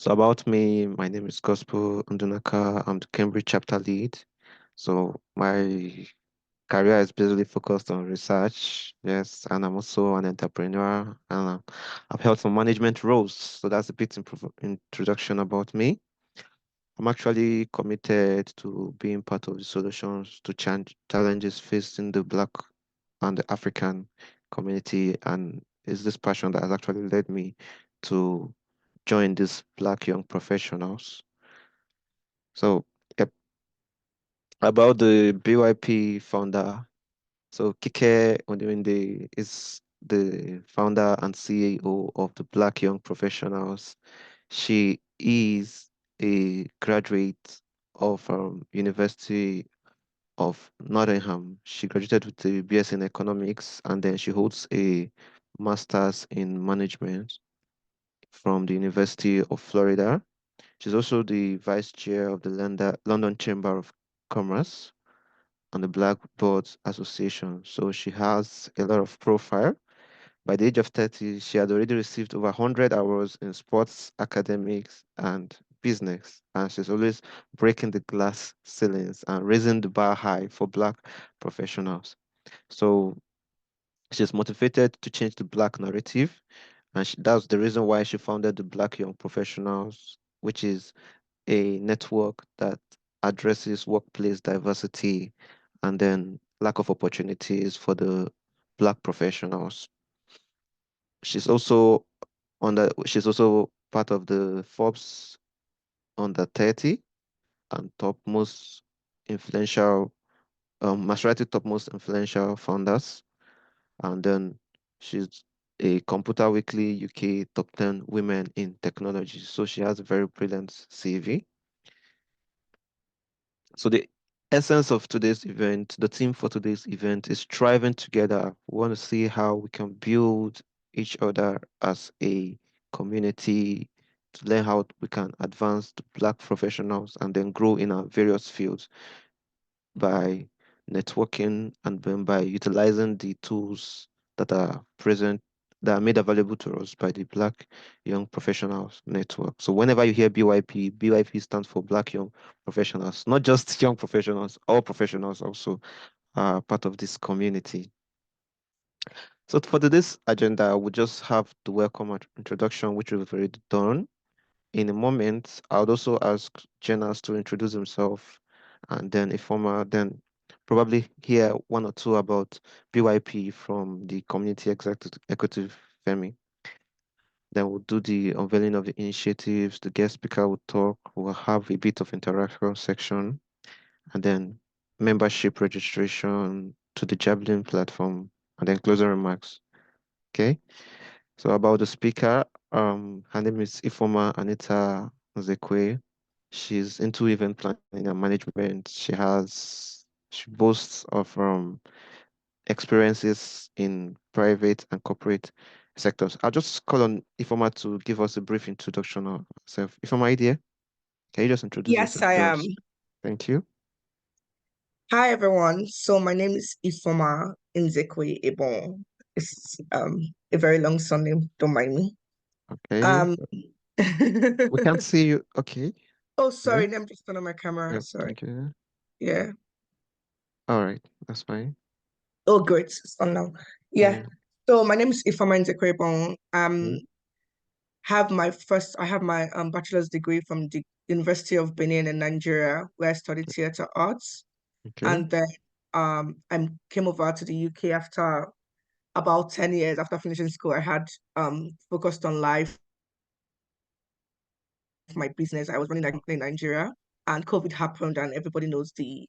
So about me, my name is Gospel Ndunaka. I'm the Cambridge chapter lead. So my career is basically focused on research, yes, and I'm also an entrepreneur, and I've held some management roles. So that's a bit introduction about me. I'm actually committed to being part of the solutions to change challenges facing the Black and the African community, and it's this passion that has actually led me to join these Black young professionals. So, yep, about the BYP founder. So, Kike Oniwinde is the founder and CEO of the Black Young Professionals. She is a graduate of University of Nottingham. She graduated with a BS in economics, and then she holds a master's in management from the University of Florida. She's also the vice chair of the London Chamber of Commerce and the Blackboard Association. So she has a lot of profile. By the age of 30, she had already received over 100 awards in sports, academics, and business. And she's always breaking the glass ceilings and raising the bar high for Black professionals. So she's motivated to change the Black narrative. And that's the reason why she founded the Black Young Professionals, which is a network that addresses workplace diversity and then lack of opportunities for the Black professionals. She's also she's also part of the Forbes under 30 and top most influential Maserati top most influential founders. And then she's a Computer Weekly UK top 10 women in technology. So she has a very brilliant CV. So the essence of today's event, the theme for today's event is thriving together. We want to see how we can build each other as a community to learn how we can advance the Black professionals and then grow in our various fields by networking and then by utilizing the tools that are present that are made available to us by the Black Young Professionals Network. So whenever you hear BYP, BYP stands for Black Young Professionals, not just young professionals, all professionals also are part of this community. So for today's agenda, we just have the welcome introduction, which we've already done. In a moment, I would also ask Jonas to introduce himself and then a former, then probably hear one or two about BYP from the Community Executive Femi. Then we'll do the unveiling of the initiatives. The guest speaker will talk. We'll have a bit of interaction section and then membership registration to the Javelin platform and then closing remarks. Okay. So about the speaker, her name is Ifoma Anita Nzekwe. She's into event planning and management. She boasts of experiences in private and corporate sectors. I'll just call on Ifoma to give us a brief introduction of herself. Ifoma, are you there? Can you just introduce Yes, yourself I to am. us? Thank you. Hi, everyone. So my name is Ifoma Nzekwe Ebon. It's a very long surname. Don't mind me. Okay. Um, We can't see you. Okay. oh, Yeah. sorry. Let me just turn on my camera. Yep. Sorry. Thank you. Yeah. All right. That's fine. Oh, great. It's on now. Yeah. Yeah. So my name is Ifoma Nzekwe Ebon. Okay. I have my bachelor's degree from the University of Benin in Nigeria, where I studied theater arts, Okay. and then I came over to the UK after about 10 years after finishing school. I had focused on life, my business. I was running a company in Nigeria, and COVID happened, and everybody knows the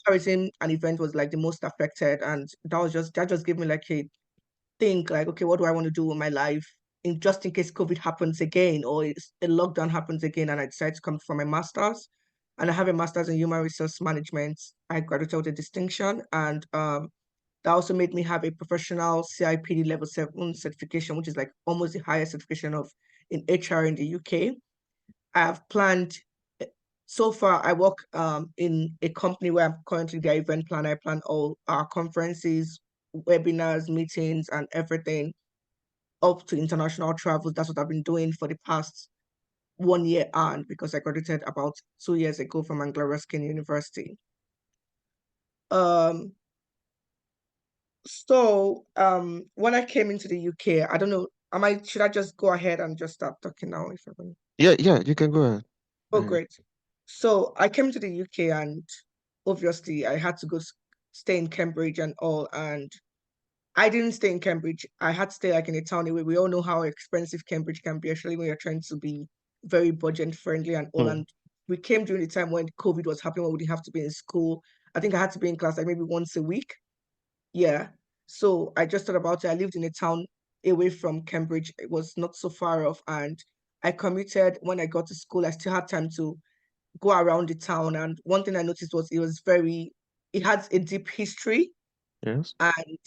tourism and event was like the most affected. And that just gave me like a think like, okay, what do I want to do with my life? Just in case COVID happens again or a lockdown happens again, and I decide to come for my master's. And I have a master's in human resource management. I graduated with a distinction, and that also made me have a professional CIPD level 7 certification, which is like almost the highest certification of in HR in the UK. I have planned so far. I work in a company where I'm currently the event planner. I plan all our conferences, webinars, meetings, and everything up to international travels. That's what I've been doing for the past 1 year and because I graduated about 2 years ago from Anglo Ruskin University. Um, when I came into the UK, I don't know, should I just go ahead and just start talking now if I Yeah, yeah, you can go ahead. Oh, great. So I came to the UK and obviously I had to stay in Cambridge and all. And I didn't stay in Cambridge. I had to stay like in a town away. We all know how expensive Cambridge can be, actually, when you're trying to be very budget friendly and all. Mm. And we came during the time when COVID was happening, when we didn't have to be in school. I think I had to be in class like maybe once a week. Yeah. So I just thought about it. I lived in a town away from Cambridge. It was not so far off. And I commuted when I got to school. I still had time to go around the town. And one thing I noticed was it had a deep history. Yes. And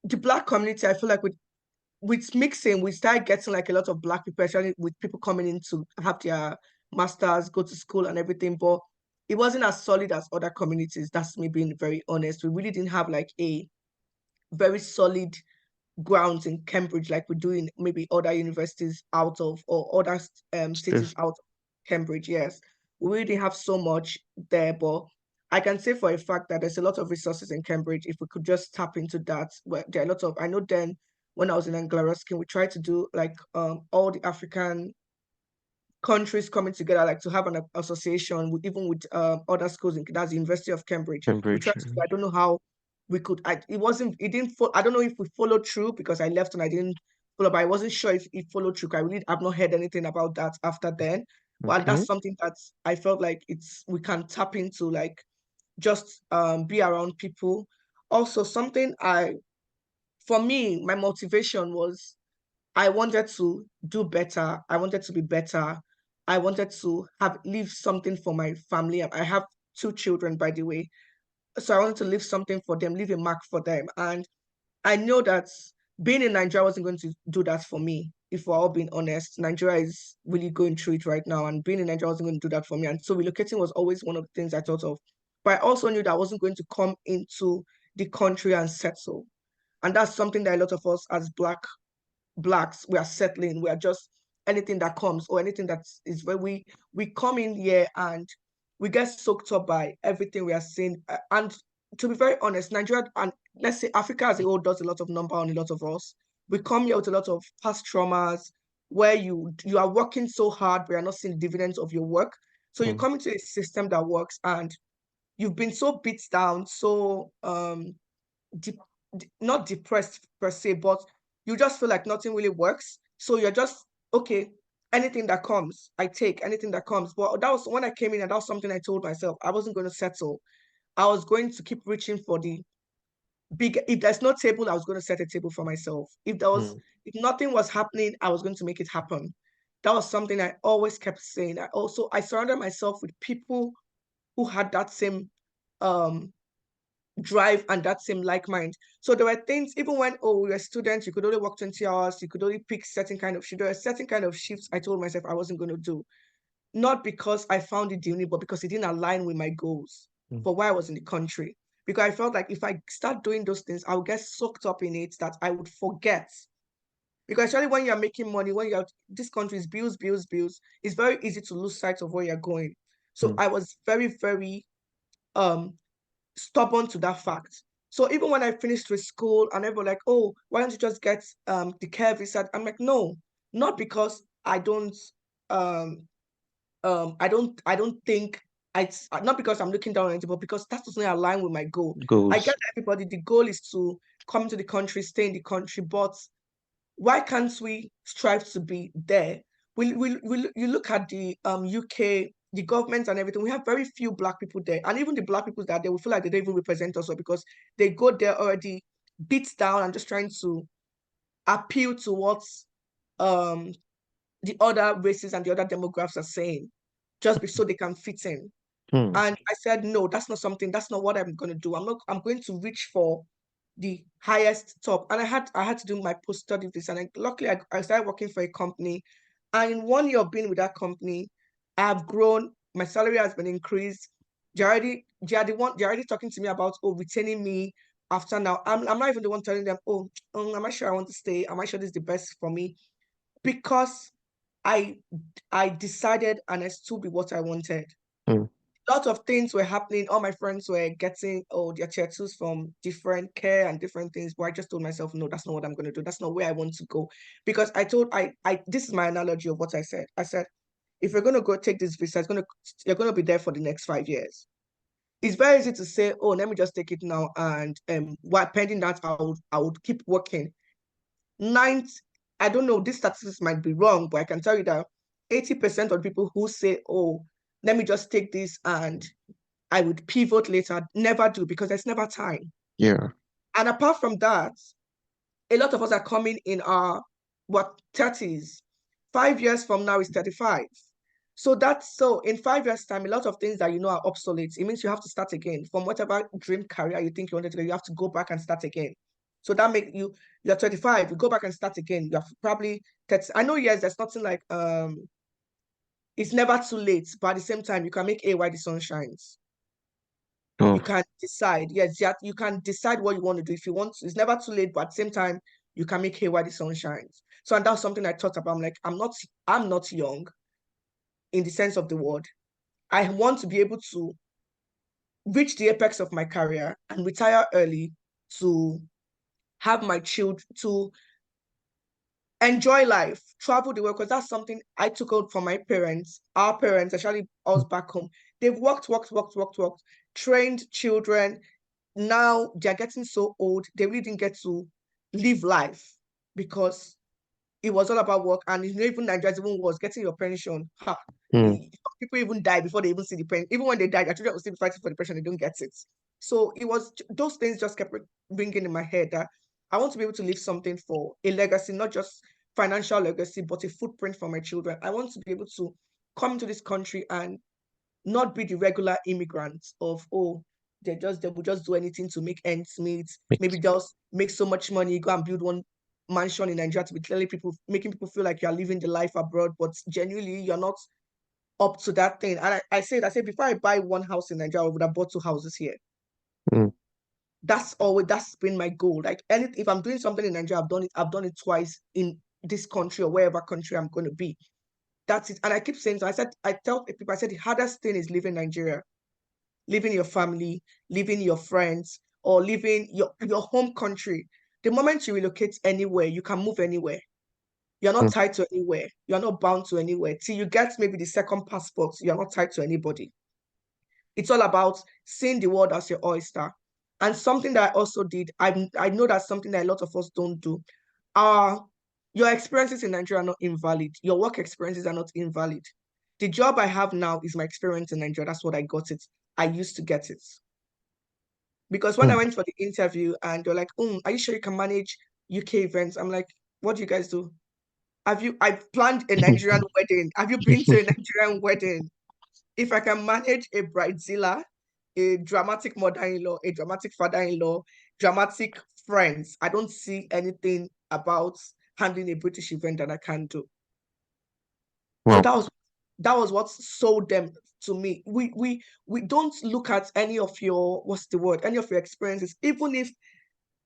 the Black community, I feel like with mixing, we started getting like a lot of Black people, especially with people coming in to have their masters, go to school and everything. But it wasn't as solid as other communities. That's me being very honest. We really didn't have like a very solid grounds in Cambridge like we do in maybe other universities out of or other cities Space. out of Cambridge. Yes, we really have so much there, but I can say for a fact that there's a lot of resources in Cambridge. If we could just tap into that, well, there are a lot of. I know then when I was in Anglo Ruskin, we tried to do like all the African countries coming together, like to have an association with even with other schools. That's the University of Cambridge. We tried Cambridge. to. I don't know how we could. It wasn't. It didn't. I don't know if we followed through because I left and I didn't follow. But I wasn't sure if it followed through. I really have not heard anything about that after then. Well, that's Okay. something that I felt like we can tap into, like just be around people. Also, something for me, my motivation was I wanted to do better. I wanted to be better. I wanted to leave something for my family. I have two children, by the way. So I wanted to leave something for them, leave a mark for them. And I know that being in Nigeria wasn't going to do that for me. If we're all being honest, Nigeria is really going through it right now. And being in Nigeria wasn't going to do that for me. And so relocating was always one of the things I thought of. But I also knew that I wasn't going to come into the country and settle. And that's something that a lot of us as Blacks, we are settling. We are just anything that comes or anything that is where we come in here and we get soaked up by everything we are seeing. And to be very honest, Nigeria and let's say Africa as a whole does a lot of number on a lot of us. We come here with a lot of past traumas where you are working so hard, but you're not seeing dividends of your work. So you Mm. come into a system that works and you've been so beat down, so de- not depressed per se, but you just feel like nothing really works. So you're just okay. Anything that comes, I take anything that comes. But that was when I came in, and that was something I told myself. I wasn't going to settle. I was going to keep reaching for the big. If there's no table, I was going to set a table for myself. Mm. If nothing was happening, I was going to make it happen. That was something I always kept saying. I surrounded myself with people who had that same um drive and that same like mind. So there were things, even when we were students, you could only work 20 hours, you could only pick certain kind of shift. There were certain kind of shifts I told myself I wasn't going to do. Not because I found it unique, but because it didn't align with my goals Mm. for why I was in the country. Because I felt like if I start doing those things, I would get soaked up in it that I would forget. Because actually when you're making money, when you're this country is bills, bills, bills, it's very easy to lose sight of where you're going. So Mm. I was very, very um stubborn to that fact. So even when I finished with school and everyone like, oh, why don't you just get the care visa? I'm like, no, not because um I don't think not because I'm looking down on it, but because that doesn't align with my goal. I get Goals. that everybody, the goal is to come to the country, stay in the country, but why can't we strive to be there? You look at the UK, the government and everything. We have very few Black people there, and even the Black people that they will feel like they don't even represent us, or because they go there already beat down and just trying to appeal to what um the other races and the other demographics are saying, just so they can fit in. Mm. And I said, no, that's not something, that's not what I'm going to do. I'm going to reach for the highest top. And I had to do my post-study visa. And luckily I started working for a company. And in 1 year of being with that company, I have grown, my salary has been increased. They're already talking to me about retaining me after now. I'm not even the one telling them, am I sure I want to stay? Am I sure this is the best for me? Because I decided and I stood with what I wanted. Mm. A lot of things were happening. All my friends were getting their tattoos from different care and different things. But I just told myself, no, that's not what I'm gonna do. That's not where I want to go. Because I this is my analogy of what I said. I said, if you're gonna go take this visa, you're gonna be there for the next 5 years. It's very easy to say, oh, let me just take it now, and while pending that, I would keep working. Ninth, I don't know, this statistics might be wrong, but I can tell you that 80% of people who say, oh, let me just take this and I would pivot later, never do, because there's never time. Yeah. And apart from that, a lot of us are coming in our 30s. 5 years from now is 35. So in 5 years' time, a lot of things that you know are obsolete. It means you have to start again. From whatever dream career you think you wanted to go, you have to go back and start again. So that make you're 25, you go back and start again. You have probably 30. I know, yes, there's nothing like it's never too late, but at the same time, you can make A while the sun shines. You Oh. can decide. Yes, you can decide what you want to do. If you want to, it's never too late, but at the same time, you can make hay while the sun shines. So, and that's something I thought about. I'm like, I'm not young in the sense of the word. I want to be able to reach the apex of my career and retire early to have my children, to enjoy life, travel the world, because that's something I took out from my parents, our parents, especially us back home. They've worked, trained children. Now they're getting so old, they really didn't get to live life because it was all about work. And even Nigeria even was getting your pension. Ha. Mm. People even die before they even see the pension. Even when they die, their children will still be fighting for the pension, they don't get it. So it was those things just kept ringing in my head that I want to be able to leave something for a legacy, not just financial legacy, but a footprint for my children. I want to be able to come to this country and not be the regular immigrants of, oh, they will just do anything to make ends meet. Maybe just make so much money, go and build one mansion in Nigeria to be telling people, making people feel like you're living the life abroad, but genuinely you're not up to that thing. And I said before I buy one house in Nigeria, I would have bought two houses here. Mm. That's been my goal. Like if I'm doing something in Nigeria, I've done it twice in this country or wherever country I'm going to be. That's it. And I keep saying, so I tell people, I said the hardest thing is living Nigeria, leaving your family, leaving your friends, or leaving your home country. The moment you relocate anywhere, you can move anywhere. You're not Mm. tied to anywhere. You're not bound to anywhere. Till you get maybe the second passport, you're not tied to anybody. It's all about seeing the world as your oyster. And something that I also did, I know that's something that a lot of us don't do. Uh, your experiences in Nigeria are not invalid. Your work experiences are not invalid. The job I have now is my experience in Nigeria. That's what I got it. I used to get it. Because when I Mm. went for the interview and they're like, are you sure you can manage UK events? I'm like, what do you guys do? I've planned a Nigerian wedding. Have you been to a Nigerian wedding? If I can manage a bridezilla, a dramatic mother-in-law, a dramatic father-in-law, dramatic friends, I don't see anything about handling a British event that I can do. So Wow. that was what sold them to me. We don't look at any of your, what's the word, any of your experiences, even if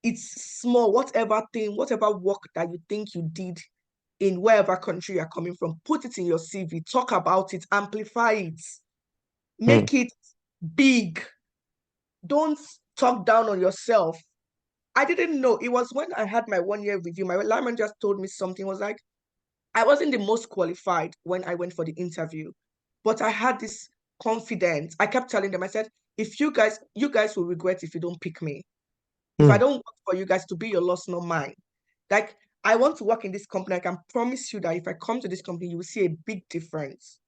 it's small, whatever thing, whatever work that you think you did in wherever country you're coming from, put it in your CV, talk about it, amplify it, Mm. make it big. Don't talk down on yourself. I didn't know. It was when I had my 1 year review. My line manager just told me something. Was like, I wasn't the most qualified when I went for the interview, but I had this confidence. I kept telling them, I said, if you guys will regret if you don't pick me. If I Mm. don't work for you guys, to be your loss, not mine. Like, I want to work in this company. I can promise you that if I come to this company, you will see a big difference.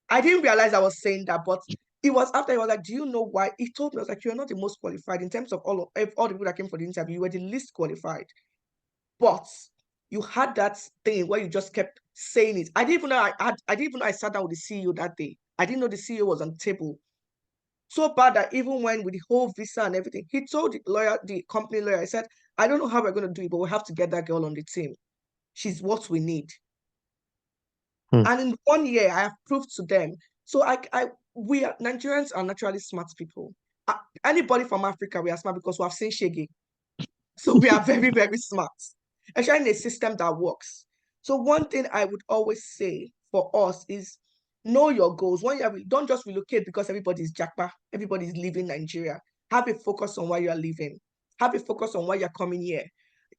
I didn't realize I was saying that, but it was after he was like, do you know why? He told me, I was like, you're not the most qualified in terms of all the people that came for the interview, you were the least qualified. But you had that thing where you just kept saying it. I didn't even know I sat down with the CEO that day. I didn't know the CEO was on the table. So bad that even when with the whole visa and everything, he told the company lawyer, I said, I don't know how we're going to do it, but we have to get that girl on the team. She's what we need. Mm. And in 1 year, I have proved to them. So we are, Nigerians are naturally smart people. Anybody from Africa, we are smart because we have seen Shege. So we are very, very smart, especially in a system that works. So one thing I would always say for us is know your goals. Don't just relocate because everybody's Jackpa, everybody's leaving Nigeria. Have a focus on why you are leaving. Have a focus on why you're coming here.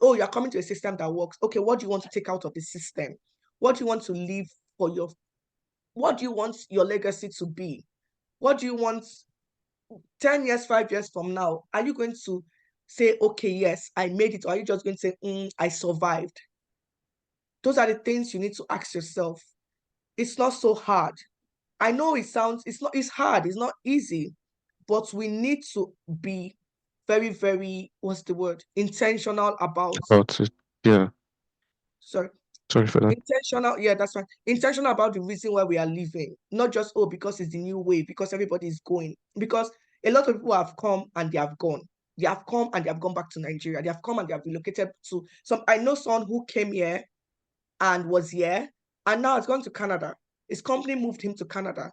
Oh, you're coming to a system that works. Okay, what do you want to take out of the system? What do you want to leave for your, what do you want your legacy to be? What do you want 10 years, 5 years from now? Are you going to say, okay, yes, I made it? Or are you just going to say, I survived? Those are the things you need to ask yourself. It's not so hard. I know it's hard, it's not easy, but we need to be very, very, what's the word? Intentional about, About it. Yeah. sorry, Sorry for that. intentional, yeah, that's right. Intentional about the reason why we are living, not just, oh, because it's the new way, because everybody is going. Because a lot of people have come and they have gone. They have come and they have gone back to Nigeria. They have come and they have relocated to some. I know someone who came here and was here, and now it's gone to Canada. His company moved him to Canada.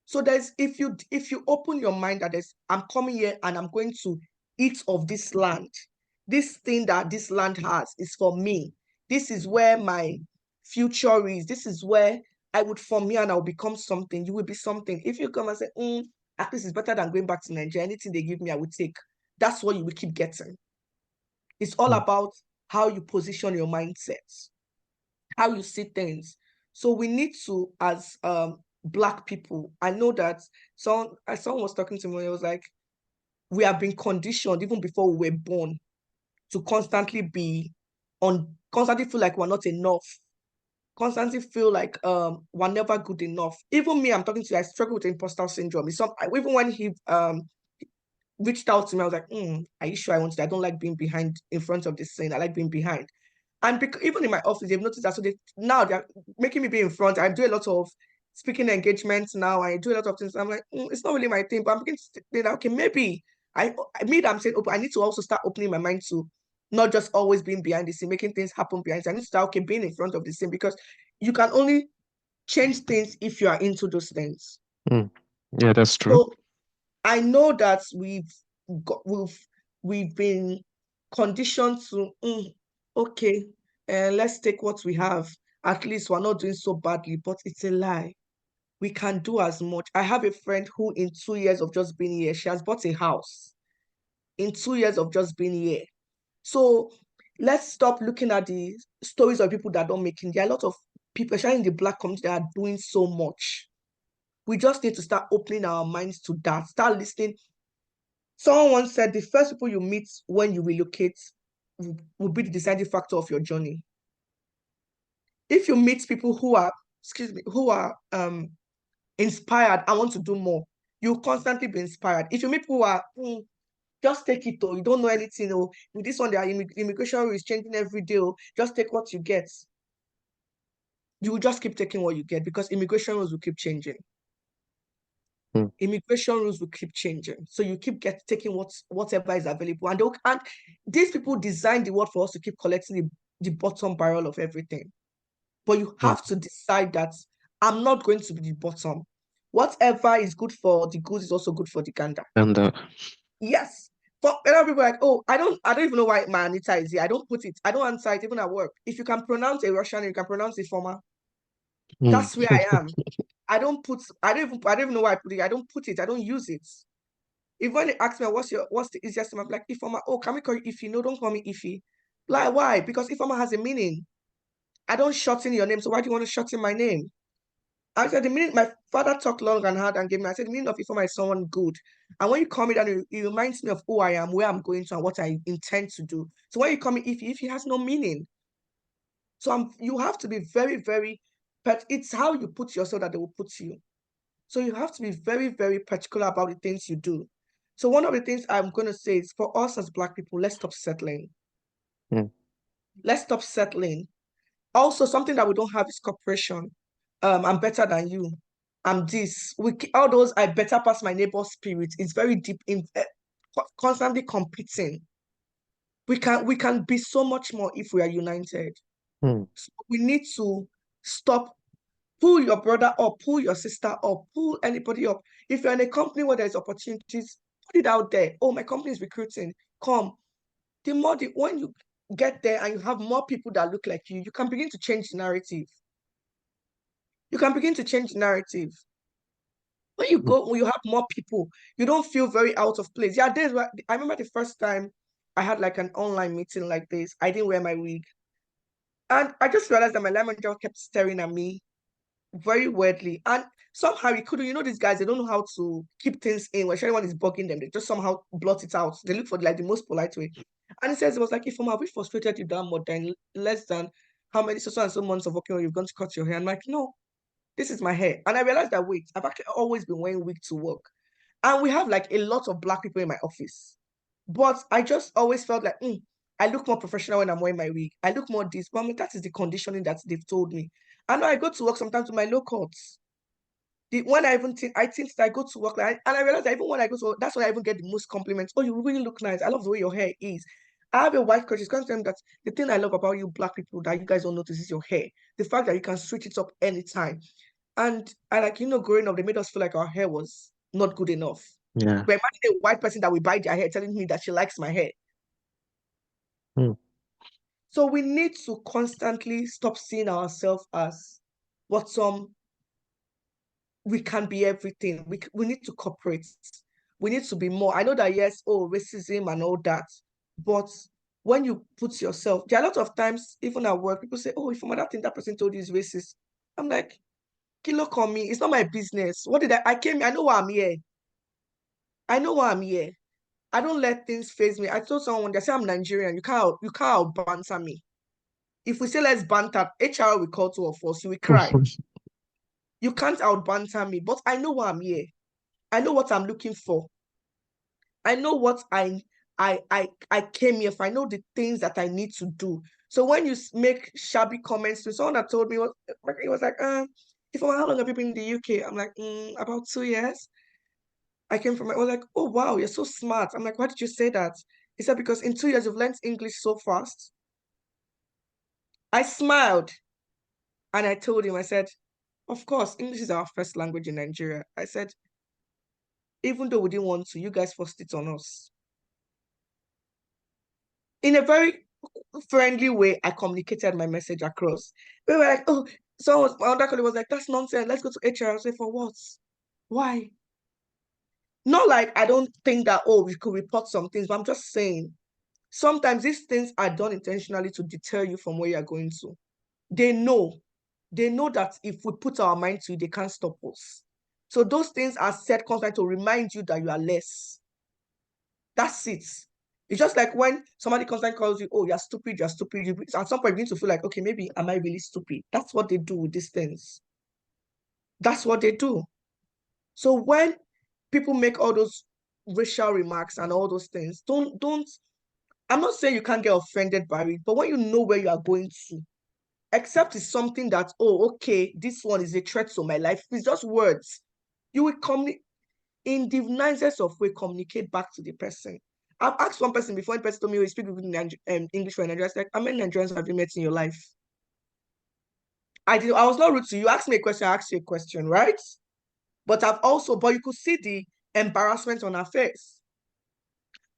So there's if you open your mind that there's I'm coming here and I'm going to eat of this land. This thing that this land has is for me. This is where my future is. This is where I would form here and I'll become something. You will be something. If you come and say, at least it's better than going back to Nigeria. Anything they give me, I would take. That's what you will keep getting. It's all Mm. about how you position your mindset, how you see things. So we need to, as Black people, I know that someone was talking to me, it was like, we have been conditioned even before we were born to constantly feel like we're not enough, constantly feel like we're never good enough. Even me, I'm talking to you, I struggle with imposter syndrome. Even when he reached out to me, I was like, are you sure I want to? I don't like being behind in front of this scene. I like being behind. And even in my office, they've noticed that. So now they're making me be in front. I do a lot of speaking engagements now. I do a lot of things. I'm like, it's not really my thing, but I'm beginning to think that, okay, maybe I'm saying, I need to also start opening my mind to not just always being behind the scene, making things happen behind the scene. I need to start, okay, being in front of the scene, because you can only change things if you are into those things. Mm. Yeah, that's true. So I know that we've been conditioned to okay, let's take what we have. At least we're not doing so badly, but it's a lie. We can do as much. I have a friend who, in 2 years of just being here, she has bought a house. In 2 years of just being here. So let's stop looking at the stories of people that don't make it. There are a lot of people, especially in the Black community, that are doing so much. We just need to start opening our minds to that. Start listening. Someone once said the first people you meet when you relocate will be the deciding factor of your journey. If you meet people who are, who are inspired and want to do more, you'll constantly be inspired. If you meet people who are, just take it, or you don't know anything, or with this one, their immigration rule is changing every day, or just take what you get. You will just keep taking what you get, because immigration rules will keep changing. Mm. Immigration rules will keep changing. So you keep taking whatever is available. And these people design the world for us to keep collecting the bottom barrel of everything. But you Mm. have to decide that I'm not going to be the bottom. Whatever is good for the goose is also good for the gander. And Yes. For a lot of people are like, oh, I don't even know why my Anita is here. I don't put it. I don't answer it even at work. If you can pronounce a Russian, you can pronounce a former. mm. That's where I am. I don't even know why I put it. I don't put it. I don't use it. If when they ask me what's the easiest name, I'm like Ifama. Oh, can we call you Ify? No, don't call me Ify. Like, why? Because Ifama has a meaning. I don't shorten your name, so why do you want to shorten my name? I said the meaning. My father talked long and hard and gave me. I said the meaning of Ifama is someone good. And when you call me that, it reminds me of who I am, where I'm going to, and what I intend to do. So when you call me Ify has no meaning. So you have to be very, very, but it's how you put yourself that they will put you. So you have to be very, very particular about the things you do. So one of the things I'm going to say is, for us as Black people, let's stop settling. Mm. Let's stop settling. Also, something that we don't have is cooperation. I'm better than you. I'm this. All those I better pass my neighbor spirit. It's very deep in constantly competing. We can be so much more if we are united. Mm. So we need to stop. Pull your brother up, pull your sister up, pull anybody up. If you're in a company where there's opportunities, put it out there. Oh, my company is recruiting. Come. When you get there and you have more people that look like you can begin to change the narrative. You can begin to change the narrative. When you mm, go, when you have more people, you don't feel very out of place. Yeah, days where I remember the first time I had like an online meeting like this, I didn't wear my wig. And I just realized that my lemon gel kept staring at me very weirdly. And somehow he couldn't, these guys, they don't know how to keep things in. When anyone is bugging them, they just somehow blot it out. They look for like the most polite way. And he says, it was like, if I'm a bit frustrated you that much, then less than how many so and so months of working, you've gone to cut your hair. I'm like, no, this is my hair. And I realized that, wait, I've actually always been wearing wig to work. And we have like a lot of black people in my office. But I just always felt like, I look more professional when I'm wearing my wig. I look more this. But I mean, that is the conditioning that they've told me. And I go to work sometimes with my low cuts. When I even think, I think that I go to work, like, and I realize that even when I go to work, that's when I even get the most compliments. Oh, you really look nice. I love the way your hair is. I have a white coach. It's going to tell me that the thing I love about you black people that you guys don't notice is your hair. The fact that you can switch it up anytime. And I like, growing up, they made us feel like our hair was not good enough. yeah. But imagine a white person that will buy their hair telling me that she likes my hair. Mm, So we need to constantly stop seeing ourselves as what we can be everything. We need to cooperate. We need to be more. I know that yes, racism and all that, but when you put yourself, there are a lot of times, even at work, people say, oh, if another thing that person told you is racist. I'm like, kilo call me. It's not my business. What did I came? I know why I'm here. I know why I'm here. I don't let things phase me. I told someone, they say I'm Nigerian. You can't banter me. If we say let's banter, HR will call two of us. You will cry. You can't out banter me. But I know why I'm here. I know what I'm looking for. I know what I came here for. I know the things that I need to do. So when you make shabby comments to someone that told me, it was like, if I'm how long have you been in the UK? I'm like, about 2 years. I was like, oh wow, you're so smart. I'm like, why did you say that? He said, because in 2 years you've learned English so fast. I smiled and I told him, I said, of course, English is our first language in Nigeria. I said, even though we didn't want to, you guys forced it on us. In a very friendly way, I communicated my message across. We were like, oh, my other colleague was like, that's nonsense. Let's go to HR. I say, for what? Why? Not like I don't think that, we could report some things, but I'm just saying, sometimes these things are done intentionally to deter you from where you're going to. They know. They know that if we put our mind to it, they can't stop us. So those things are said constantly to remind you that you are less. That's it. It's just like when somebody constantly calls you, oh, you're stupid, you're stupid. At some point, you need to feel like, okay, maybe am I really stupid? That's what they do with these things. That's what they do. So when people make all those racial remarks and all those things, don't. I'm not saying you can't get offended by it, but when you know where you are going to, except it's something that, oh, okay, this one is a threat to my life. It's just words. You will communicate in the nicest of way, communicate back to the person. I've asked one person before, the person told me, you speak with English for Nigeria. I was like, how many Nigerians have you met in your life? I was not rude to you. You asked me a question, I asked you a question, right? But you could see the embarrassment on her face.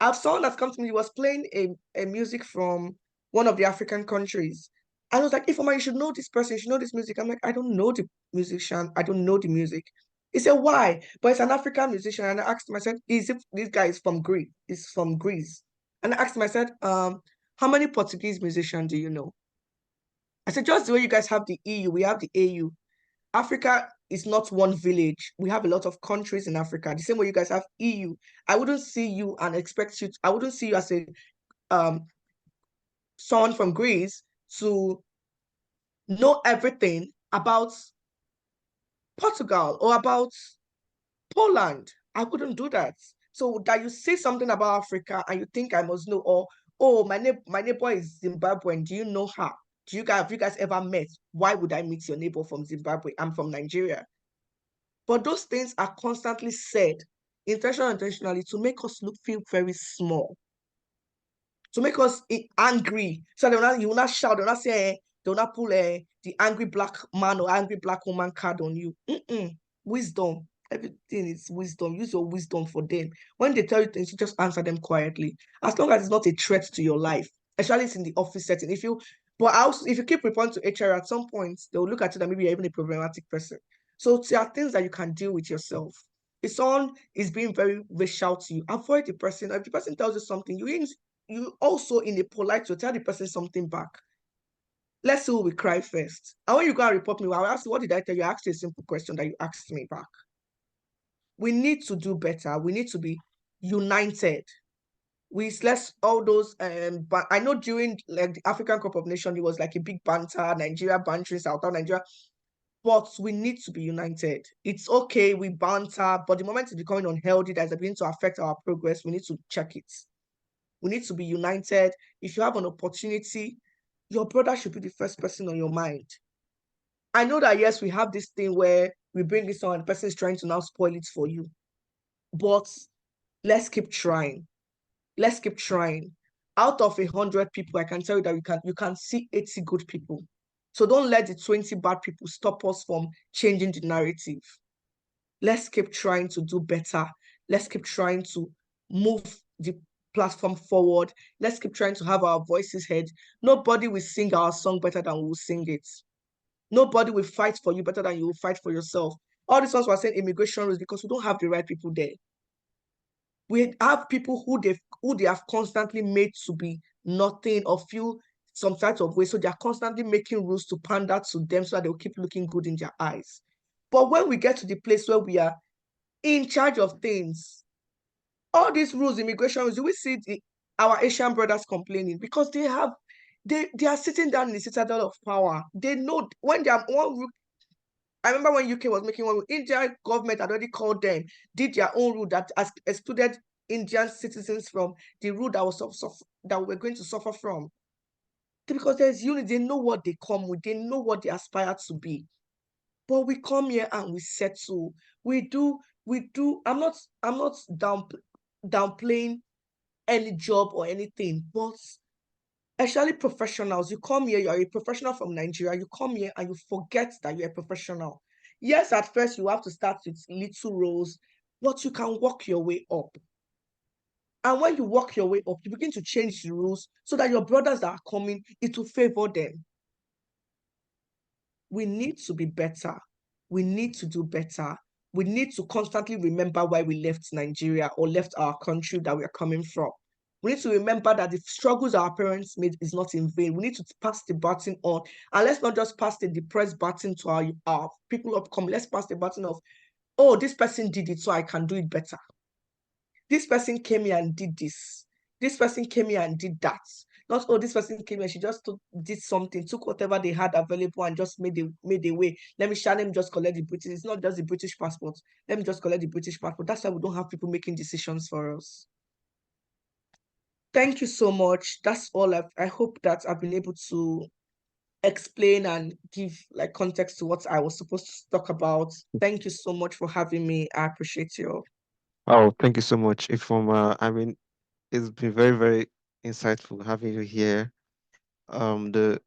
I've someone that's come to me, he was playing a music from one of the African countries. I was like, if you should know this person, you should know this music. I'm like, I don't know the musician, I don't know the music. He said, why? But it's an African musician. And I asked him, I said, this guy is from Greece, is from Greece. And I asked him, I said, how many Portuguese musicians do you know? I said, just the way you guys have the EU, we have the AU. Africa is not one village. We have a lot of countries in Africa. The same way you guys have EU. I wouldn't see you and expect you. I wouldn't see you as a um someone from Greece to know everything about Portugal or about Poland. I wouldn't do that. So that you say something about Africa and you think I must know, or oh, my neighbor is Zimbabwean. Do you know her? Have you guys ever met? Why would I meet your neighbor from Zimbabwe? I'm from Nigeria. But those things are constantly said, intentionally, to make us feel very small, to make us angry. So you will not shout, they'll not say, they'll not pull the angry black man or angry black woman card on you. Wisdom. Everything is wisdom. Use your wisdom for them. When they tell you things, you just answer them quietly. As long as it's not a threat to your life. especially in the office setting. But also, if you keep reporting to HR at some point, they'll look at you that maybe you're even a problematic person. So there are things that you can deal with yourself. If someone is being very racial to you, avoid the person. If the person tells you something, you also in a polite way tell the person something back. Let's see who will cry first. And when you go and report me, I'll ask you, what did I tell you? I asked you a simple question that you asked me back. We need to do better. We need to be united. We let's all those but I know during like the African Cup of Nations, it was like a big banter, Nigeria bantering Southern Nigeria. But we need to be united. It's okay, we banter, but the moment it's becoming unhealthy, that's beginning to affect our progress, we need to check it. We need to be united. If you have an opportunity, your brother should be the first person on your mind. I know that yes, we have this thing where we bring this on, the person is trying to now spoil it for you. But let's keep trying. Let's keep trying. Out of 100 people, I can tell you that you can see 80 good people. So don't let the 20 bad people stop us from changing the narrative. Let's keep trying to do better. Let's keep trying to move the platform forward. Let's keep trying to have our voices heard. Nobody will sing our song better than we will sing it. Nobody will fight for you better than you will fight for yourself. All these ones were saying immigration rules because we don't have the right people there. We have people who they have constantly made to be nothing or feel some type of way. So they are constantly making rules to pander to them so that they'll keep looking good in their eyes. But when we get to the place where we are in charge of things, all these rules, immigration rules, you will see our Asian brothers complaining because they are sitting down in the citadel of power. They know when they are one. I remember when UK was making one, Indian government had already called them, did their own rule that excluded Indian citizens from the rule that we were going to suffer from. Because there's unity, they know what they come with, they know what they aspire to be. But we come here and we settle. We do. I'm not downplaying any job or anything, but especially professionals, you come here, you're a professional from Nigeria, you come here and you forget that you're a professional. Yes, at first you have to start with little roles, but you can work your way up. And when you work your way up, you begin to change the rules so that your brothers that are coming, it will favor them. We need to be better. We need to do better. We need to constantly remember why we left Nigeria or left our country that we are coming from. We need to remember that the struggles our parents made is not in vain. We need to pass the baton on. And let's not just pass the depressed baton to our people upcoming. Let's pass the baton of, oh, this person did it, so I can do it better. This person came here and did this. This person came here and did that. Not, oh, this person came here, she just did something, took whatever they had available and just made a way. Let me just collect the British. It's not just the British passport. Let me just collect the British passport. That's why we don't have people making decisions for us. Thank you so much. That's all I hope that I've been able to explain and give like context to what I was supposed to talk about. Thank you so much for having me. I appreciate you. Oh, thank you so much, Ifoma. I mean, it's been very, very insightful having you here. The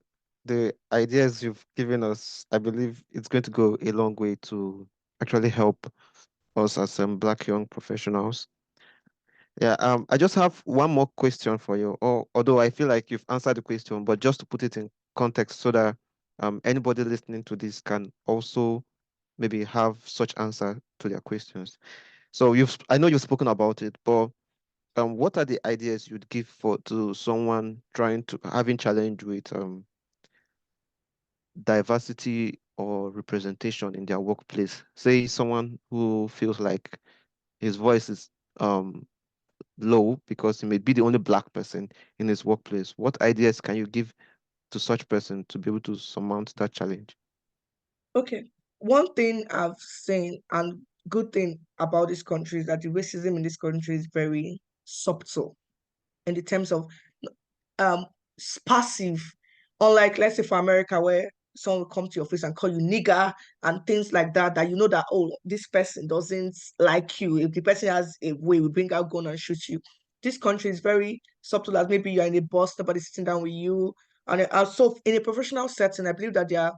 ideas you've given us, I believe it's going to go a long way to actually help us as Black young professionals. Yeah, I just have one more question for you. Or although I feel like you've answered the question, but just to put it in context so that anybody listening to this can also maybe have such answer to their questions. So I know you've spoken about it, but what are the ideas you'd give for to someone trying to having challenge with diversity or representation in their workplace? Say someone who feels like his voice is um low because he may be the only Black person in his workplace. What ideas can you give to such person to be able to surmount that challenge? Okay. One thing I've seen and good thing about this country is that the racism in this country is very subtle in the terms of um passive. Unlike let's say for America where someone will come to your face and call you nigger and things like that, that you know that oh, this person doesn't like you. If the person has a way, we bring out gun and shoot you. This country is very subtle as maybe you're in a bus, somebody's sitting down with you. And so in a professional setting, I believe that there are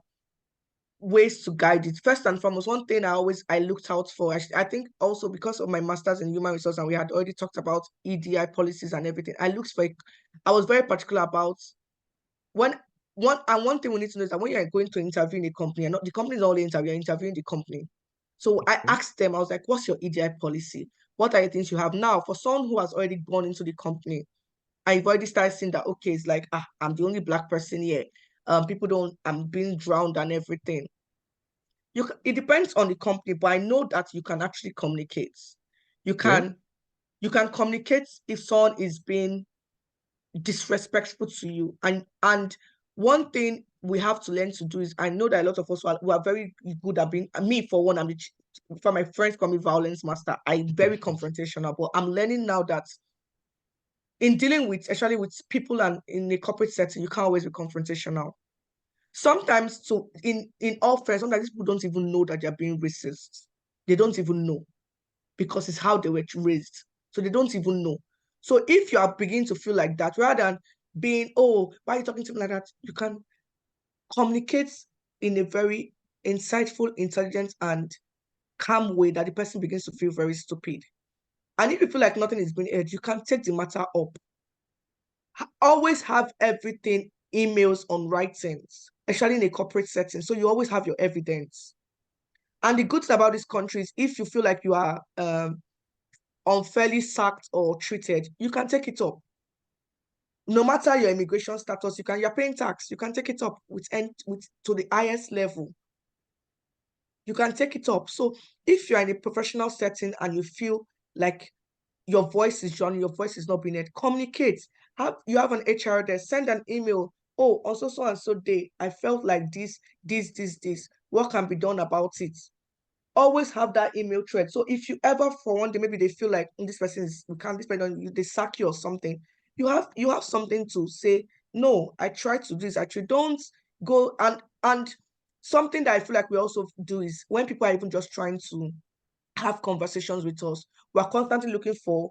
ways to guide it. First and foremost, one thing I looked out for, I think also because of my master's in human resource and we had already talked about EDI policies and everything, I was very particular about when one thing we need to know is that when you're going to interview in a company, and not the company is not only interviewing, you're interviewing the company. So I Okay. asked them, I was like, what's your EDI policy? What are the things you have now for someone who has already gone into the company? I've already started seeing that, okay, it's like, I'm the only Black person here. People don't, I'm being drowned and everything. It depends on the company, but I know that you can actually communicate. You Okay. can you can communicate if someone is being disrespectful to you. And one thing we have to learn to do is, I know that a lot of us who are very good at being, me for one, for my friends call me violence master. I'm very confrontational, but I'm learning now that in dealing with, especially with people and in a corporate setting, you can't always be confrontational. Sometimes, so in all fairness, sometimes people don't even know that they're being racist. They don't even know because it's how they were raised. So they don't even know. So if you are beginning to feel like that, rather than being, oh, why are you talking to me like that? You can communicate in a very insightful, intelligent, and calm way that the person begins to feel very stupid. And if you feel like nothing is being heard, you can take the matter up. Always have everything, emails on writings, especially in a corporate setting. So you always have your evidence. And the good thing about this country is if you feel like you are unfairly sacked or treated, you can take it up. No matter your immigration status, you're paying tax, you can take it up with to the highest level. You can take it up. So if you're in a professional setting and you feel like your voice is drowned, your voice is not being heard, communicate. You have an HR there, send an email. Oh, also so and so day, I felt like this. What can be done about it? Always have that email thread. So if you ever for one day maybe they feel like this person is we can't this person they sack you or something, you have something to say. No, I tried to do this. Actually, don't go and something that I feel like we also do is when people are even just trying to have conversations with us, we're constantly looking for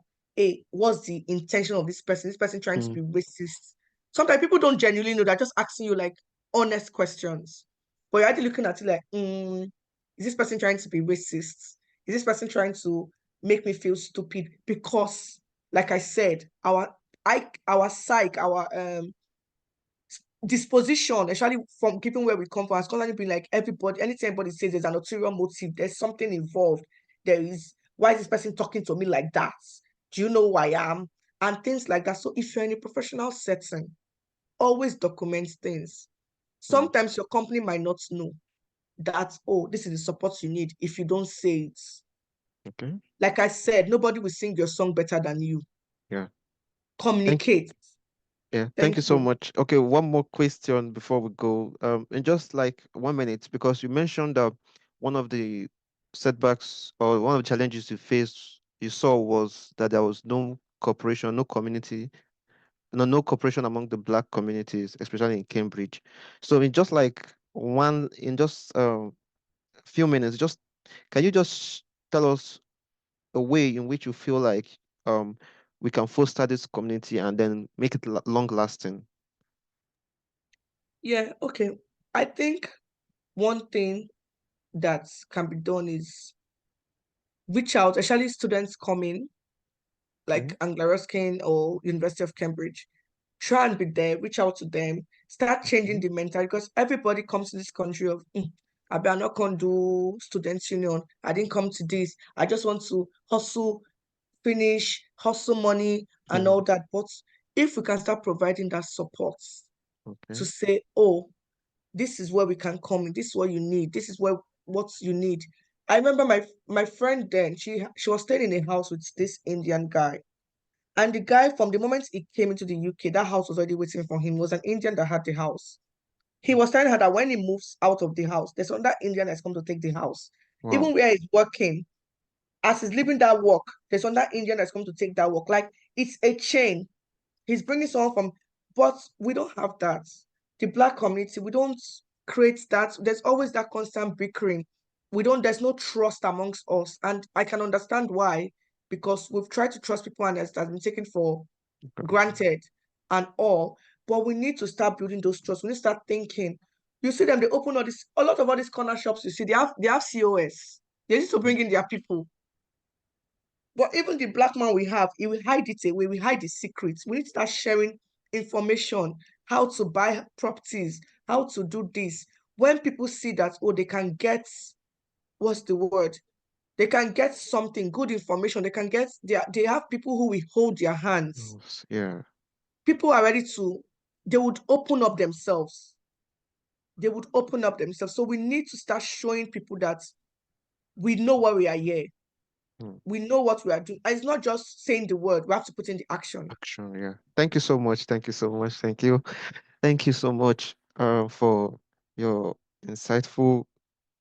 what's the intention of this person? This person trying to Mm. be racist. Sometimes people don't genuinely know, they're just asking you like honest questions. But you're actually looking at it like, is this person trying to be racist? Is this person trying to make me feel stupid? Because, like I said, our psyche, our disposition, especially from keeping where we come from, has constantly been like everybody, anything anybody says, there's an ulterior motive, there's something involved. There is, why is this person talking to me like that? Do you know who I am? And things like that. So if you're in a professional setting, always document things. Mm. Sometimes your company might not know that, oh, this is the support you need if you don't say it. Okay. Like I said, nobody will sing your song better than you. Yeah. Thank Communicate. Yeah, thank you Thank so you. much. Okay, one more question before we go. In just like 1 minute, because you mentioned that one of the setbacks or one of the challenges you saw was that there was no cooperation, no community, no cooperation among the Black communities, especially in Cambridge. So in just few minutes, just can you just tell us a way in which you feel like um we can foster this community and then make it long lasting? Yeah, okay. I think one thing that can be done is reach out, especially students coming, Okay. like Anglia Ruskin or University of Cambridge. Try and be there, reach out to them, start changing Okay. the mentality because everybody comes to this country of, I am not going to do students' union. I didn't come to this. I just want to hustle, finish, hustle money, and all that. But if we can start providing that support to Okay. say, oh, this is where we can come in. This is what you need. This is what you need. I remember my friend then, she was staying in a house with this Indian guy. And the guy, from the moment he came into the UK, that house was already waiting for him. It was an Indian that had the house. He was telling her that when he moves out of the house, there's another Indian that's come to take the house. Wow. Even where he's working, as he's leaving that work, there's another Indian that's come to take that work. Like it's a chain. He's bringing someone from, but we don't have that. The Black community, we don't create that. There's always that constant bickering. There's no trust amongst us. And I can understand why, because we've tried to trust people and it has been taken for Okay. granted and all. But we need to start building those trusts. We need to start thinking, You see them, they open a lot of all these corner shops, you see, they have COS. They need to bring in their people. But even the black man we have, he will hide it away. We hide the secrets. We need to start sharing information, how to buy properties, how to do this. When people see that, oh, they can get, what's the word? They can get something, good information. They have people who will hold their hands. Yeah. People are ready to, they would open up themselves. They would open up themselves. So we need to start showing people that we know why we are here. Mm. We know what we are doing. And it's not just saying the word, we have to put in the action. Action, yeah. Thank you so much. Thank you so much. Thank you. Thank you so much for your insightful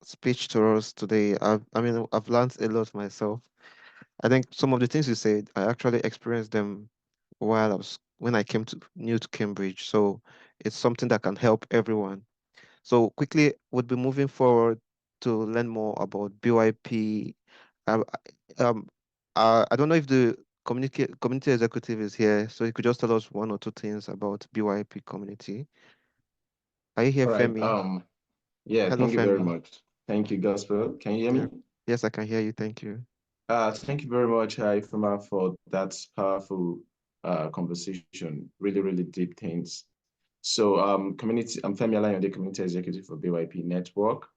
speech to us today. I mean, I've learned a lot myself. I think some of the things you said, I actually experienced them while when I came to new to Cambridge. So it's something that can help everyone. So quickly, we'll be moving forward to learn more about BYP. Um, um, I don't know if the community executive is here, so you could just tell us one or two things about BYP community. Are you here, All right. Femi? Yeah, Hello, thank you very Femi. much. Thank you, Gospel. Can you hear Yeah. me? Yes, I can hear you. Thank you. Thank you very much, Ifema, for that powerful conversation. Really, really deep things. So, I'm Femi Alayon, the community executive for BYP Network,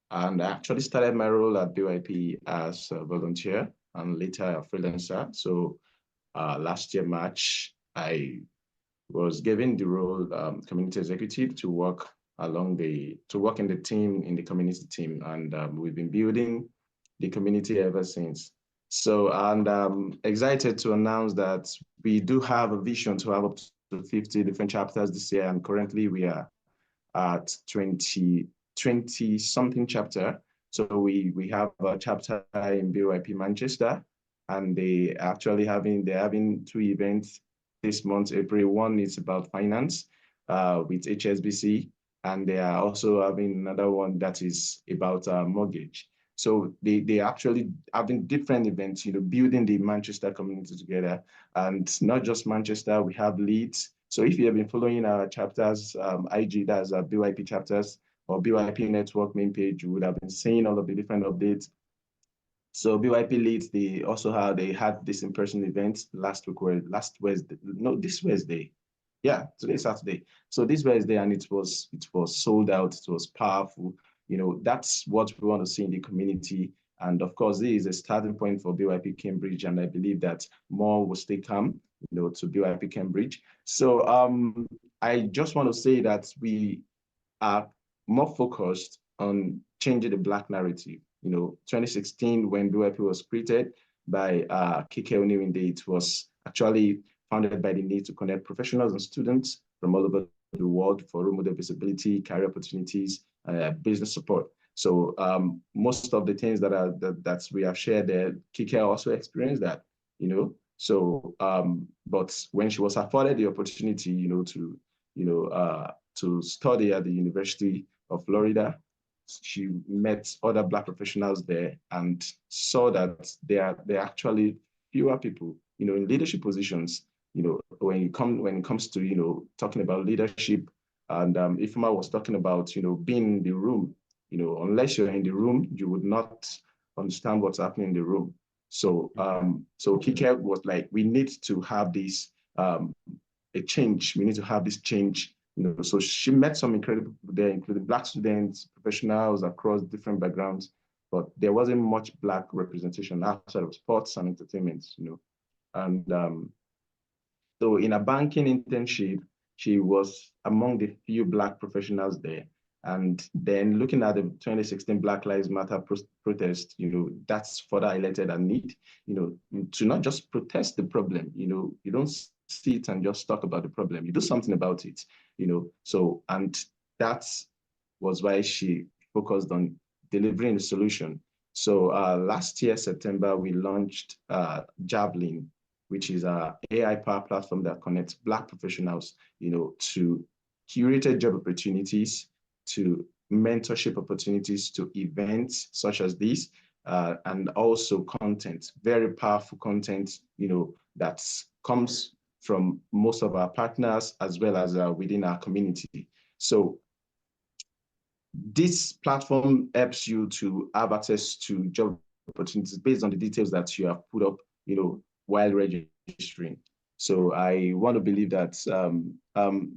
and I actually started my role at BYP as a volunteer and later a freelancer. So, last year March, I was given the role community executive to work in the team, in the community team, and we've been building the community ever since. So, and I'm excited to announce that we do have a vision to have up to 50 different chapters this year, and currently we are at 20 something chapter. So we have a chapter in BYP Manchester, and they're having two events this month, April. One is about finance with HSBC, and they are also having another one that is about mortgage. So they actually having different events, building the Manchester community together. And not just Manchester, we have Leeds. So if you have been following our chapters, IG, that's our BYP chapters or BYP network main page, you would have been seeing all of the different updates. So BYP Leeds, they had this in-person event last Wednesday, no, this Wednesday. Yeah, today's Saturday. So this Wednesday, and it was sold out. It was powerful. That's what we want to see in the community. And of course, this is a starting point for BYP Cambridge, and I believe that more will still come, to BYP Cambridge. So I just want to say that we are more focused on changing the Black narrative. 2016, when BYP was created by Kike Oniwinde, it was actually founded by the need to connect professionals and students from all over the world for role model visibility, career opportunities, business support. So most of the things that we have shared there, Kike also experienced that, So, but when she was afforded the opportunity, to study at the University of Florida, she met other Black professionals there and saw that there are actually fewer people, in leadership positions. When it comes to talking about leadership, and Ifema was talking about being in the room. Unless you're in the room, you would not understand what's happening in the room. So Kike was like, we need to have this a change. We need to have this change. So she met some incredible people there, including Black students, professionals across different backgrounds, but there wasn't much Black representation outside of sports and entertainment. And so in a banking internship, she was among the few Black professionals there. And then looking at the 2016 Black Lives Matter protest, that's further highlighted a need, to not just protest the problem. You don't sit and just talk about the problem. You do something about it, So, and that was why she focused on delivering a solution. So last year, September, we launched Javelin, which is a AI power platform that connects Black professionals, to curated job opportunities, to mentorship opportunities, to events such as this, and also content, very powerful content, that comes from most of our partners as well as within our community. So this platform helps you to have access to job opportunities based on the details that you have put up, while registering. So I want to believe that,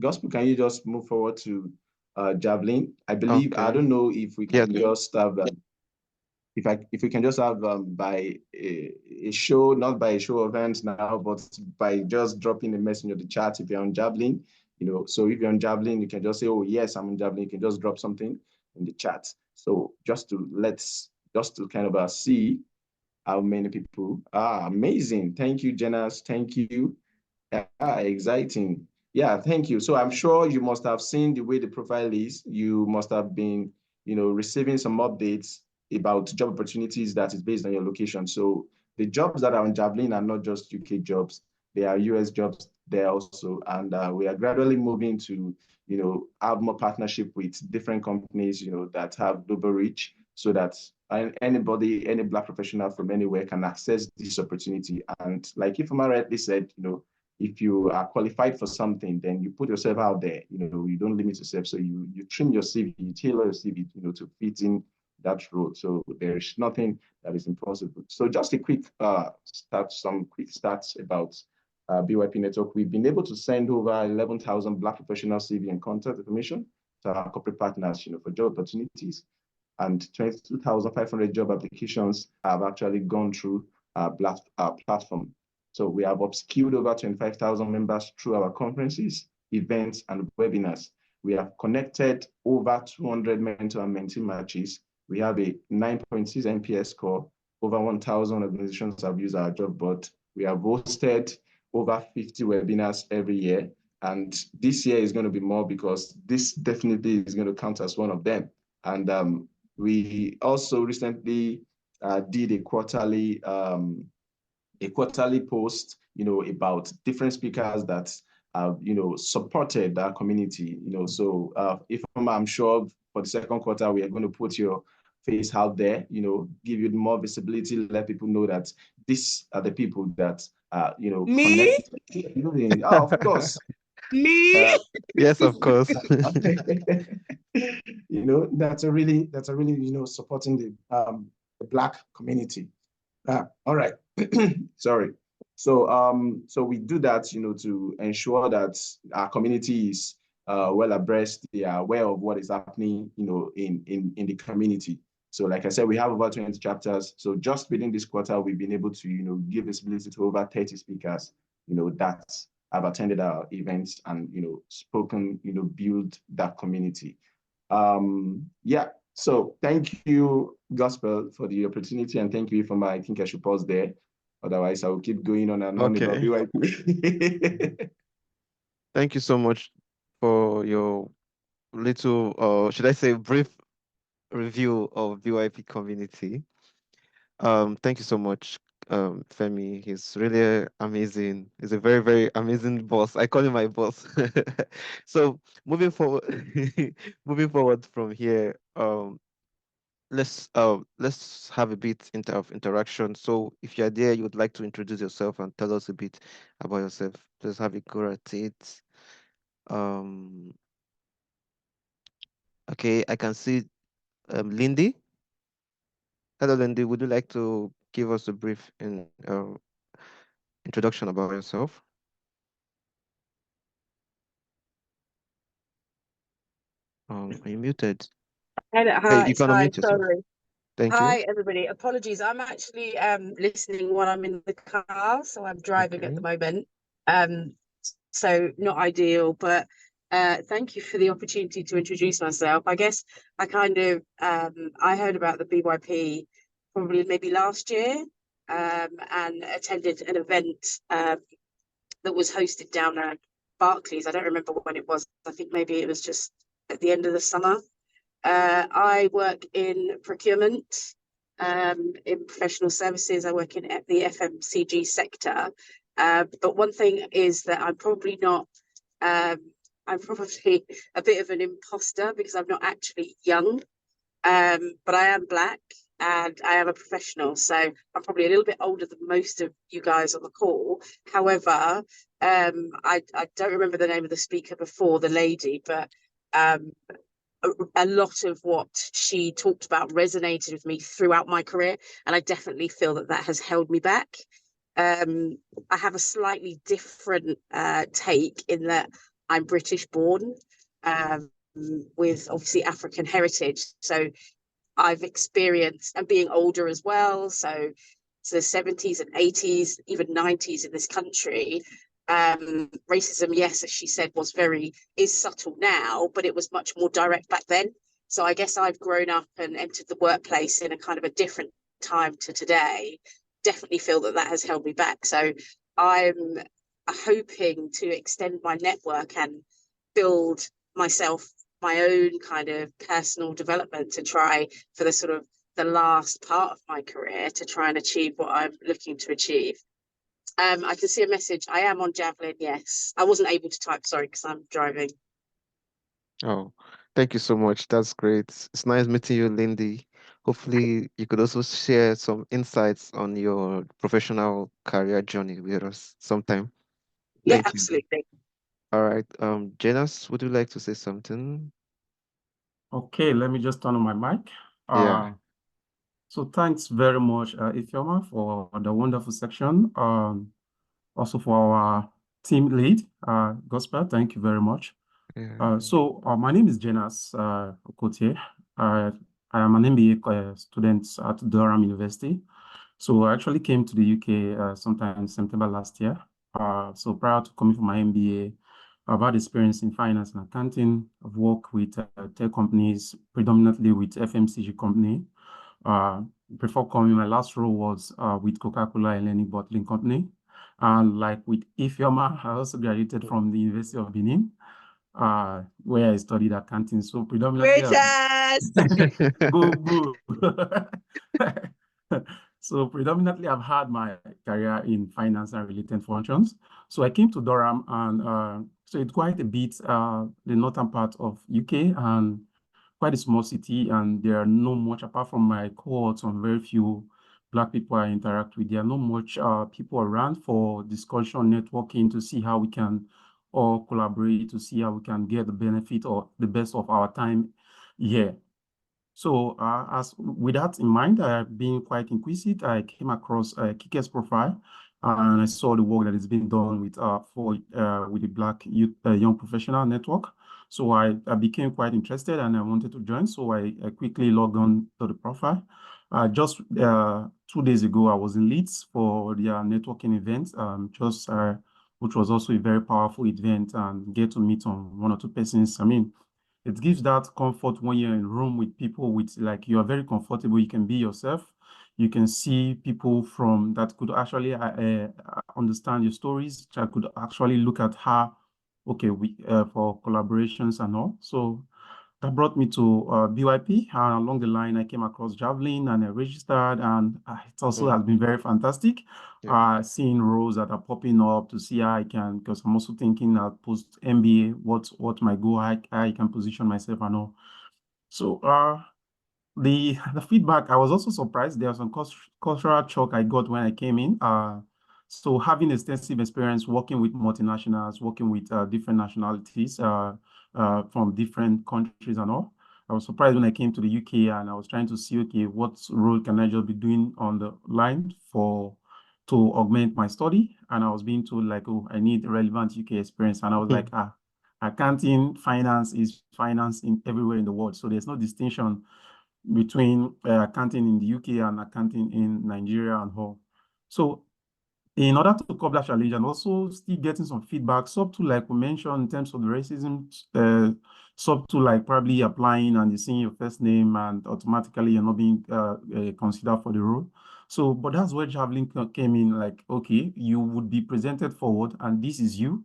Gospel, can you just move forward to Javelin? I believe, I Okay. don't know if we Yeah. can just have, if we can just have by a show, not by a show of hands now, but by just dropping a message in the chat if you're on Javelin, so if you're on Javelin, you can just say, oh yes, I'm on Javelin. You can just drop something in the chat. So just to kind of see how many people. Amazing. Thank you, Jenas. Thank you. Exciting. Yeah, thank you. So I'm sure you must have seen the way the profile is. You must have been, receiving some updates about job opportunities that is based on your location. So the jobs that are on Javelin are not just UK jobs. They are US jobs there also. And we are gradually moving to, have more partnership with different companies, that have global reach so that anybody, any Black professional from anywhere can access this opportunity. And like Ifeoma rightly said, if you are qualified for something, then you put yourself out there. You don't limit yourself. So you trim your CV, you tailor your CV, to fit in that role. So there is nothing that is impossible. So just a quick some quick stats about BYP Network. We've been able to send over 11,000 Black professional CV and contact information to our corporate partners, for job opportunities. And 22,500 job applications have actually gone through our platform. So we have upskilled over 25,000 members through our conferences, events, and webinars. We have connected over 200 mentor and mentee matches. We have a 9.6 NPS score. Over 1,000 organizations have used our job board. We have hosted over 50 webinars every year. And this year is going to be more because this definitely is going to count as one of them. And we also recently did a quarterly post, about different speakers that have, supported our community. So if I'm sure for the second quarter, we are going to put your face out there, give you more visibility, let people know that these are the people that, Me? connect. Of course. Me? Yes, of course. That's a really, supporting the Black community. All right. Sorry. So we do that, to ensure that our community is well abreast. They are aware of what is happening, in the community. So like I said, we have over 20 chapters. So just within this quarter, we've been able to, give visibility to over 30 speakers, that have attended our events and, spoken, build that community. Yeah. So thank you, Gospel, for the opportunity, and thank you, Ifeoma. I think I should pause there. Otherwise, I will keep going on and on about Okay. BYP. Thank you so much for your little, should I say, brief review of BYP community. Thank you so much, Femi. He's really amazing. He's a very, very amazing boss. I call him my boss. So moving forward, moving forward from here, let's have a bit of interaction. So if you're there, you would like to introduce yourself and tell us a bit about yourself. Let's have a go at it. Um, okay, I can see Lindy. Hello, Lindy. Would you like to give us a brief introduction about yourself? Are you muted? Hello, Hey, you can hi, unmute yourself. sorry. Thank you. Hi, everybody. Apologies. I'm actually listening while I'm in the car, so I'm driving at the moment. So not ideal, but thank you for the opportunity to introduce myself. I guess I kind of I heard about the BYP probably maybe last year, and attended an event that was hosted down at Barclays. I don't remember when it was. I think maybe it was just at the end of the summer. I work in procurement, in professional services. I work in the FMCG sector. But one thing is that I'm probably not, I'm probably a bit of an imposter because I'm not actually young, but I am Black and I am a professional. So I'm probably a little bit older than most of you guys on the call. However, I don't remember the name of the speaker before, the lady, but a lot of what she talked about resonated with me throughout my career, and I definitely feel that that has held me back. I have a slightly different take in that I'm British born, with obviously African heritage. So I've experienced, and being older as well, so the 70s and 80s, even 90s in this country, racism, yes, as she said, is subtle now, but it was much more direct back then. So I guess I've grown up and entered the workplace in a kind of a different time to today. Definitely feel that that has held me back. So I'm hoping to extend my network and build myself my own kind of personal development to try for the sort of the last part of my career to try and achieve what I'm looking to achieve. I can see a message. I am on Javelin. Yes, I wasn't able to type. Sorry, because I'm driving. Oh, thank you so much. That's great. It's nice meeting you, Lindy. Hopefully, you could also share some insights on your professional career journey with us sometime. Yeah, Thank you. absolutely. All right. Janus, would you like to say something? Okay, let me just turn on my mic. Yeah. So thanks very much, Ifeoma, for the wonderful section. Also for our team lead, Gospel, thank you very much. Yeah. My name is Janus Okotie. I am an MBA student at Durham University. So I actually came to the UK sometime in September last year. So prior to coming for my MBA, I've had experience in finance and accounting. I've worked with tech companies, predominantly with FMCG company. Before coming, my last role was with Coca-Cola and Hellenic Bottling Company. And like with Ifeoma, I also graduated from the University of Benin, where I studied accounting. So predominantly, boo. So predominantly, I've had my career in finance and related functions. So I came to Durham, and so it's quite a bit the northern part of UK, and quite a small city, and there are not much, apart from my cohorts and very few Black people I interact with, there are not much people around for discussion, networking, to see how we can all collaborate, to see how we can get the benefit or the best of our time here. So as with that in mind, I've been quite inquisitive. I came across Kike's profile, and I saw the work that is being done with the Black Youth Young Professional Network. So I became quite interested, and I wanted to join. So I quickly logged on to the profile. Just 2 days ago, I was in Leeds for their networking event, which was also a very powerful event, and get to meet on one or two persons. I mean, it gives that comfort when you're in a room with people with, like, you are very comfortable, you can be yourself, you can see people from that could actually understand your stories, that could actually look at how, okay, we for collaborations and all. So that brought me to BYP, and along the line, I came across Javelin and I registered, and it also has been very fantastic. Seeing roles that are popping up to see how I can, because I'm also thinking post MBA, what my goal, how I can position myself and all. So the feedback, I was also surprised. There was some cultural shock I got when I came in. So having extensive experience working with multinationals, working with different nationalities from different countries and all, I was surprised when I came to the UK and I was trying to see, okay, what role can I just be doing on the line to augment my study? And I was being told, like, oh, I need relevant UK experience. And I was like, accounting, finance is finance in everywhere in the world. So there's no distinction between accounting in the UK and accounting in Nigeria and all. So in order to cover that challenge and also still getting some feedback, subtle, like we mentioned, in terms of the racism, subtle, like probably applying and you seeing your first name and automatically you're not being considered for the role. So, but that's where Javelin came in, like, okay, you would be presented forward and this is you.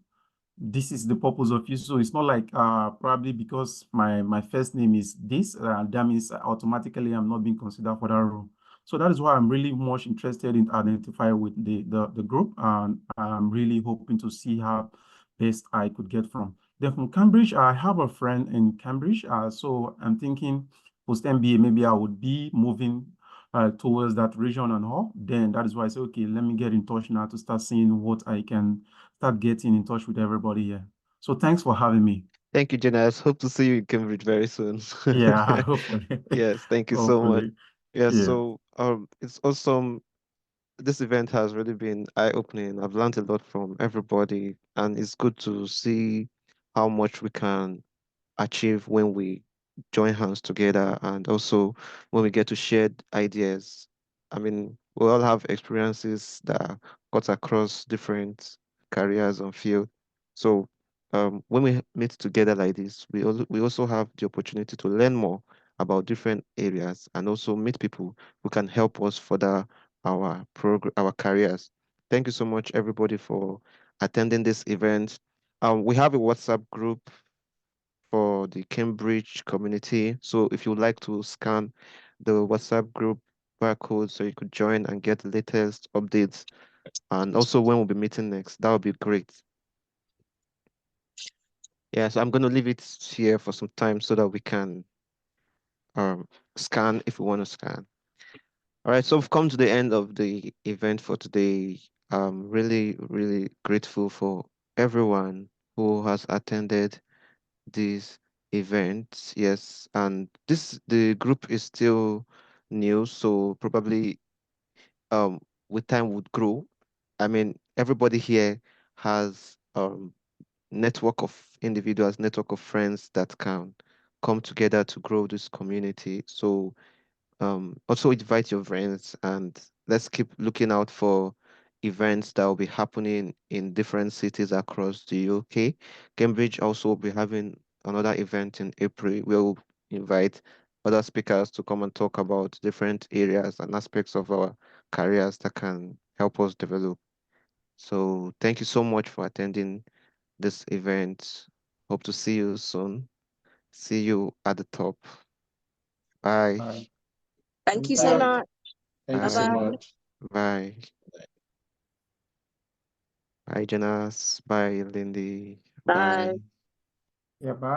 This is the purpose of you. So it's not like probably because my first name is this, that means automatically I'm not being considered for that role. So that is why I'm really much interested in identifying with the group, and I'm really hoping to see how best I could get from. Then from Cambridge, I have a friend in Cambridge, so I'm thinking post MBA maybe I would be moving towards that region and all. Then that is why I say, okay, let me get in touch now to start seeing what I can start getting in touch with everybody here. So thanks for having me. Thank you, Jonas. Hope to see you in Cambridge very soon. Yeah, hopefully. Yes, thank you so much. Hopefully. Yes, Yeah. so it's awesome. This event has really been eye-opening. I've learned a lot from everybody, and it's good to see how much we can achieve when we join hands together and also when we get to share ideas. I mean, we all have experiences that cut across different careers and field. So when we meet together like this, we also have the opportunity to learn more about different areas and also meet people who can help us further our careers. Thank you so much, everybody, for attending this event. We have a WhatsApp group for the Cambridge community. So if you would like to scan the WhatsApp group barcode so you could join and get the latest updates, and also when we'll be meeting next, that would be great. Yeah, so I'm going to leave it here for some time so that we can scan if we want to scan. All right, so we've come to the end of the event for today. I'm really, really grateful for everyone who has attended this event. Yes, and the group is still new, so probably um with time would grow. I mean, everybody here has network of individuals, network of friends that can come together to grow this community. So also invite your friends and let's keep looking out for events that will be happening in different cities across the UK. Cambridge also will be having another event in April. We'll invite other speakers to come and talk about different areas and aspects of our careers that can help us develop. So thank you so much for attending this event. Hope to see you soon. See you at the top. Bye. Thank you Thank so you. Bye. much. Thank you Bye so Bye. bye. much. Bye. Bye, Jonas. Bye, Lindy. Bye. Bye. Yeah, bye.